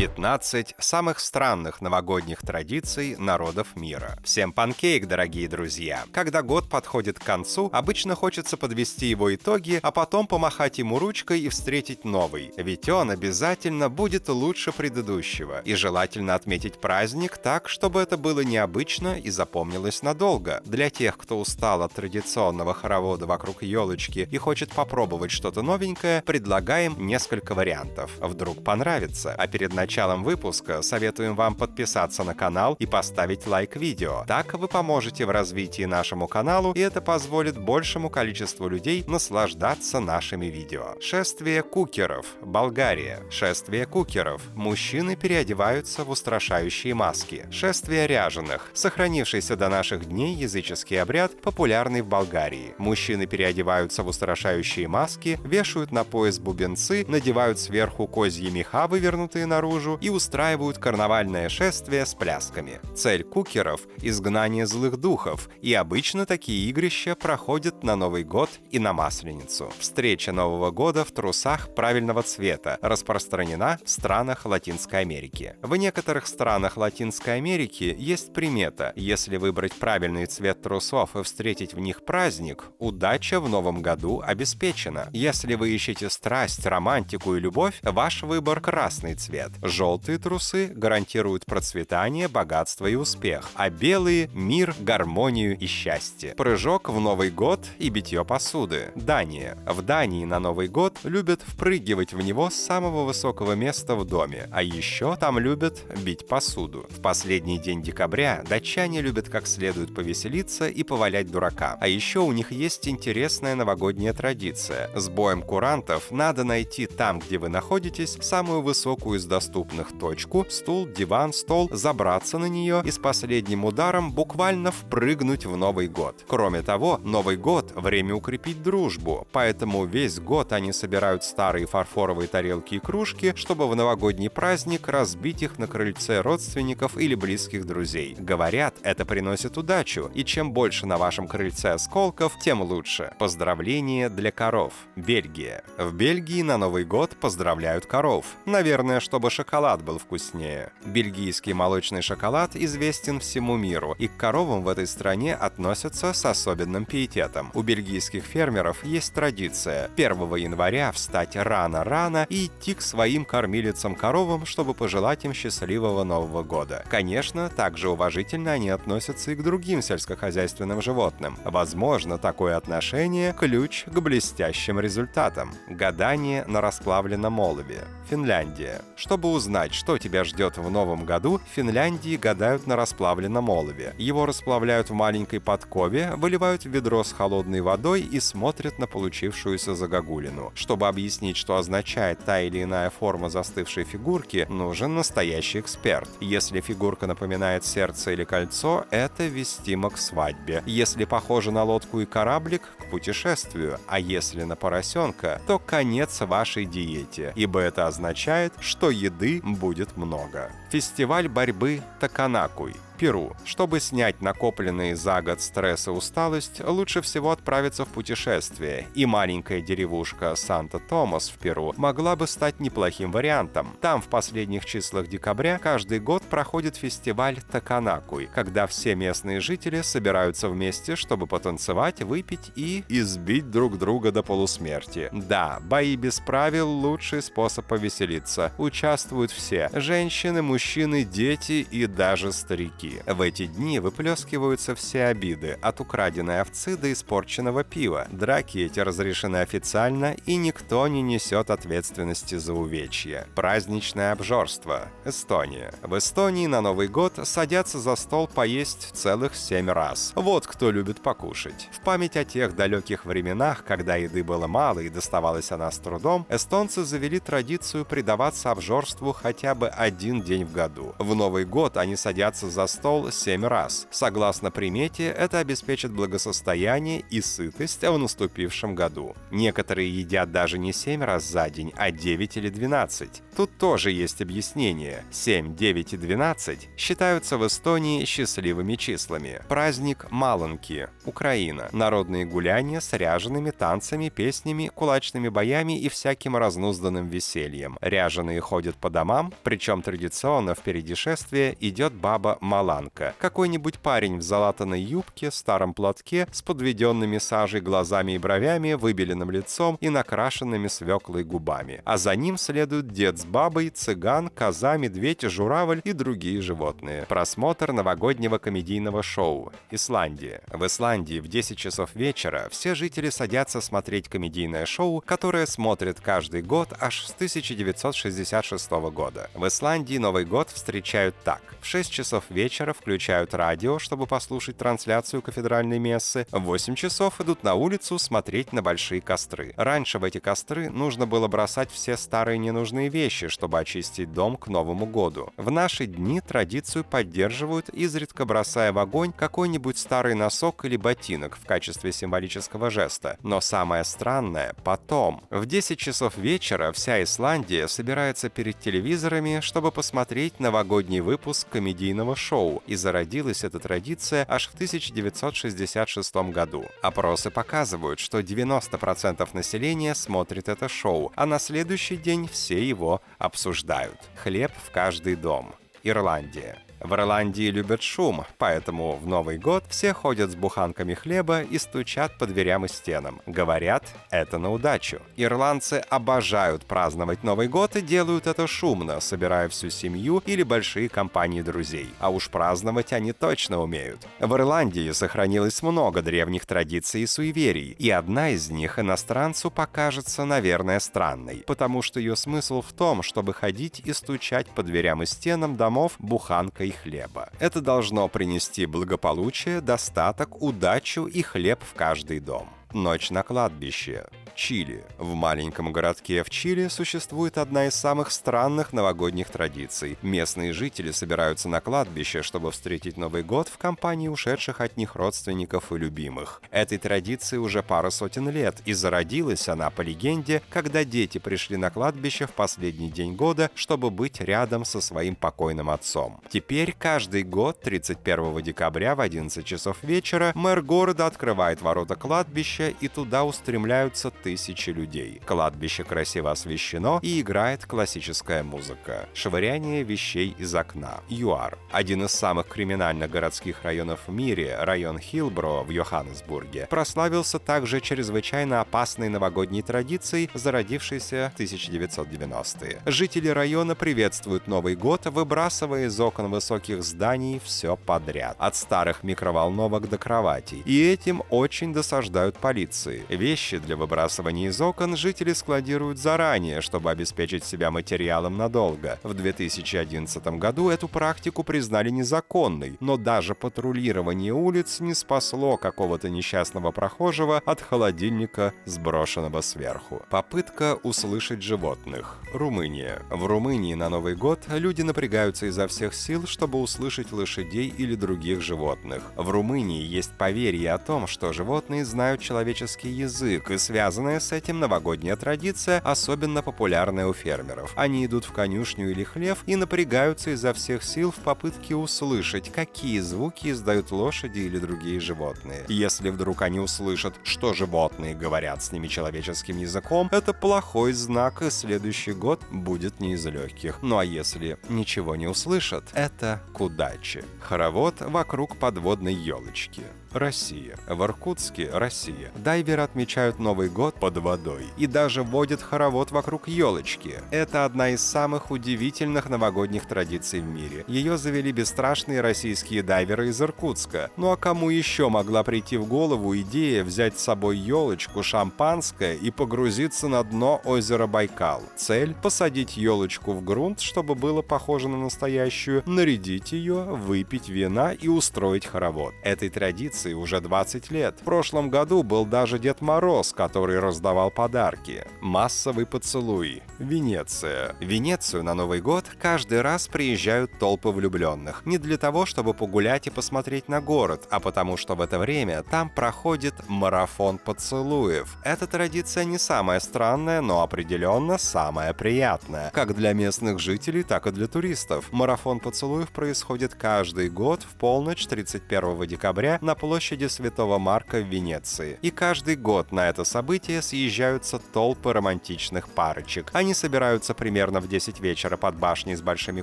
15 самых странных новогодних традиций народов мира. Всем панкейк, дорогие друзья! Когда год подходит к концу, обычно хочется подвести его итоги, а потом помахать ему ручкой и встретить новый. Ведь он обязательно будет лучше предыдущего. И желательно отметить праздник так, чтобы это было необычно и запомнилось надолго. Для тех, кто устал от традиционного хоровода вокруг елочки и хочет попробовать что-то новенькое, предлагаем несколько вариантов. Вдруг понравится. А перед началом выпуска советуем вам подписаться на канал и поставить лайк видео. Так вы поможете в развитии нашему каналу, и это позволит большему количеству людей наслаждаться нашими видео. Шествие кукеров. Болгария. Шествие кукеров. Мужчины переодеваются в устрашающие маски. Шествие ряженых. Сохранившийся до наших дней языческий обряд, популярный в Болгарии. Мужчины переодеваются в устрашающие маски, вешают на пояс бубенцы, надевают сверху козьи меха, вывернутые наружу, и устраивают карнавальное шествие с плясками. Цель кукеров — изгнание злых духов, и обычно такие игрища проходят на Новый год и на Масленицу. Встреча Нового года в трусах правильного цвета распространена в странах Латинской Америки. В некоторых странах Латинской Америки есть примета: если выбрать правильный цвет трусов и встретить в них праздник, удача в Новом году обеспечена. Если вы ищете страсть, романтику и любовь, ваш выбор — красный цвет. Желтые трусы гарантируют процветание, богатство и успех, а белые — мир, гармонию и счастье. Прыжок в Новый год и битье посуды. Дания. В Дании на Новый год любят впрыгивать в него с самого высокого места в доме, а еще там любят бить посуду. В последний день декабря датчане любят как следует повеселиться и повалять дурака. А еще у них есть интересная новогодняя традиция. С боем курантов надо найти там, где вы находитесь, самую высокую из доступных точку, стул, диван, стол, забраться на нее и с последним ударом буквально впрыгнуть в Новый год. Кроме того, Новый год — время укрепить дружбу, поэтому весь год они собирают старые фарфоровые тарелки и кружки, чтобы в новогодний праздник разбить их на крыльце родственников или близких друзей. Говорят, это приносит удачу, и чем больше на вашем крыльце осколков, тем лучше. Поздравления для коров. Бельгия. В Бельгии на Новый год поздравляют коров. Наверное, чтобы шоколад был вкуснее. Бельгийский молочный шоколад известен всему миру, и к коровам в этой стране относятся с особенным пиететом. У бельгийских фермеров есть традиция 1 января встать рано-рано и идти к своим кормилицам-коровам, чтобы пожелать им счастливого Нового года. Конечно, также уважительно они относятся и к другим сельскохозяйственным животным. Возможно, такое отношение — ключ к блестящим результатам. Гадание на расплавленном олове. Финляндия. Чтобы узнать, что тебя ждет в Новом году, в Финляндии гадают на расплавленном олове. Его расплавляют в маленькой подкове, выливают в ведро с холодной водой и смотрят на получившуюся загогулину. Чтобы объяснить, что означает та или иная форма застывшей фигурки, нужен настоящий эксперт. Если фигурка напоминает сердце или кольцо, это вестимо к свадьбе. Если похоже на лодку и кораблик — к путешествию. А если на поросенка, то конец вашей диете, ибо это означает, что еды будет много. Фестиваль борьбы Таканакуй. Перу. Чтобы снять накопленные за год стресс и усталость, лучше всего отправиться в путешествие, и маленькая деревушка Санта-Томас в Перу могла бы стать неплохим вариантом. Там в последних числах декабря каждый год проходит фестиваль Таканакуй, когда все местные жители собираются вместе, чтобы потанцевать, выпить и избить друг друга до полусмерти. Да, бои без правил — лучший способ повеселиться. Участвуют все — женщины, мужчины, дети и даже старики. В эти дни выплескиваются все обиды, от украденной овцы до испорченного пива. Драки эти разрешены официально, и никто не несет ответственности за увечья. Праздничное обжорство. Эстония. В Эстонии на Новый год садятся за стол поесть целых 7 раз. Вот кто любит покушать. В память о тех далеких временах, когда еды было мало и доставалась она с трудом, эстонцы завели традицию предаваться обжорству хотя бы один день в году. В Новый год они садятся за стол стол 7 раз. Согласно примете, это обеспечит благосостояние и сытость в наступившем году. Некоторые едят даже не 7 раз за день, а 9 или 12. Тут тоже есть объяснение. 7, 9 и 12 считаются в Эстонии счастливыми числами. Праздник Маланки, Украина. Народные гуляния с ряжеными танцами, песнями, кулачными боями и всяким разнузданным весельем. Ряженые ходят по домам, причем традиционно впереди шествия идет баба Маланка. Какой-нибудь парень в залатанной юбке, старом платке, с подведенными сажей глазами и бровями, выбеленным лицом и накрашенными свеклой губами. А за ним следует дед с бабой, цыган, коза, медведь, журавль и другие животные. Просмотр новогоднего комедийного шоу. Исландия. В Исландии в 10 часов вечера все жители садятся смотреть комедийное шоу, которое смотрят каждый год аж с 1966 года. В Исландии Новый год встречают так. В 6 часов вечера включают радио, чтобы послушать трансляцию кафедральной мессы. В 8 часов идут на улицу смотреть на большие костры. Раньше в эти костры нужно было бросать все старые ненужные вещи, чтобы очистить дом к Новому году. В наши дни традицию поддерживают, изредка бросая в огонь какой-нибудь старый носок или ботинок в качестве символического жеста. Но самое странное — потом. В 10 часов вечера вся Исландия собирается перед телевизорами, чтобы посмотреть новогодний выпуск комедийного шоу, и зародилась эта традиция аж в 1966 году. Опросы показывают, что 90% населения смотрит это шоу, а на следующий день все его обсуждают. Хлеб в каждый дом. Ирландия. В Ирландии любят шум, поэтому в Новый год все ходят с буханками хлеба и стучат по дверям и стенам. Говорят, это на удачу. Ирландцы обожают праздновать Новый год и делают это шумно, собирая всю семью или большие компании друзей. А уж праздновать они точно умеют. В Ирландии сохранилось много древних традиций и суеверий, и одна из них иностранцу покажется, наверное, странной, потому что ее смысл в том, чтобы ходить и стучать по дверям и стенам домов буханкой хлеба. Это должно принести благополучие, достаток, удачу и хлеб в каждый дом. Ночь на кладбище. Чили. В маленьком городке в Чили существует одна из самых странных новогодних традиций. Местные жители собираются на кладбище, чтобы встретить Новый год в компании ушедших от них родственников и любимых. Этой традиции уже пара сотен лет, и зародилась она, по легенде, когда дети пришли на кладбище в последний день года, чтобы быть рядом со своим покойным отцом. Теперь каждый год, 31 декабря в 11 часов вечера, мэр города открывает ворота кладбища, и туда устремляются тысячи людей. Кладбище красиво освещено и играет классическая музыка. Швыряние вещей из окна. ЮАР. Один из самых криминальных городских районов в мире, район Хиллбро в Йоханнесбурге, прославился также чрезвычайно опасной новогодней традицией, зародившейся в 1990-е. Жители района приветствуют Новый год, выбрасывая из окон высоких зданий все подряд. От старых микроволновок до кроватей. И этим очень досаждают полиции. Вещи для выбрасывания из окон жители складируют заранее, чтобы обеспечить себя материалом надолго. В 2011 году эту практику признали незаконной, но даже патрулирование улиц не спасло какого-то несчастного прохожего от холодильника, сброшенного сверху. Попытка услышать животных. Румыния. В Румынии на Новый год люди напрягаются изо всех сил, чтобы услышать лошадей или других животных. В Румынии есть поверье о том, что животные знают человеческий язык, и связанная с этим новогодняя традиция особенно популярная у фермеров. Они идут в конюшню или хлев и напрягаются изо всех сил в попытке услышать, какие звуки издают лошади или другие животные. Если вдруг они услышат, что животные говорят с ними человеческим языком, это плохой знак, и следующий год будет не из легких. Ну а если ничего не услышат, это к удаче. Хоровод вокруг подводной елочки. Россия. В Иркутске, Россия, дайверы отмечают Новый год под водой и даже водят хоровод вокруг елочки. Это одна из самых удивительных новогодних традиций в мире. Ее завели бесстрашные российские дайверы из Иркутска. Ну а кому еще могла прийти в голову идея взять с собой елочку, шампанское и погрузиться на дно озера Байкал? Цель — посадить елочку в грунт, чтобы было похоже на настоящую, нарядить ее, выпить вина и устроить хоровод. Этой традиции традиции уже 20 лет. В прошлом году был даже Дед Мороз, который раздавал подарки. Массовый поцелуй. Венеция. В Венецию на Новый год каждый раз приезжают толпы влюбленных. Не для того, чтобы погулять и посмотреть на город, а потому что в это время там проходит марафон поцелуев. Эта традиция не самая странная, но определенно самая приятная. Как для местных жителей, так и для туристов. Марафон поцелуев происходит каждый год в полночь 31 декабря на площади Святого Марка в Венеции. И каждый год на это событие съезжаются толпы романтичных парочек. Они собираются примерно в 10 вечера под башней с большими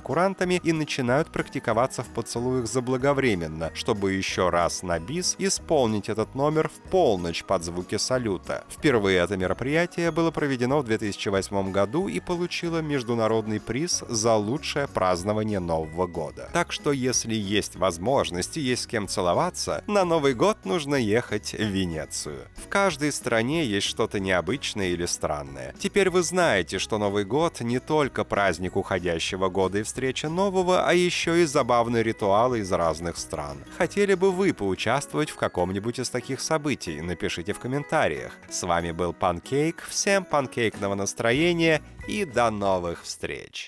курантами и начинают практиковаться в поцелуях заблаговременно, чтобы еще раз на бис исполнить этот номер в полночь под звуки салюта. Впервые это мероприятие было проведено в 2008 году и получило международный приз за лучшее празднование Нового года. Так что если есть возможность и есть с кем целоваться, на Новый год нужно ехать в Венецию. В каждой стране есть что-то необычное или странное. Теперь вы знаете, что Новый год не только праздник уходящего года и встреча нового, а еще и забавные ритуалы из разных стран. Хотели бы вы поучаствовать в каком-нибудь из таких событий? Напишите в комментариях. С вами был Панкейк. Всем панкейкного настроения и до новых встреч!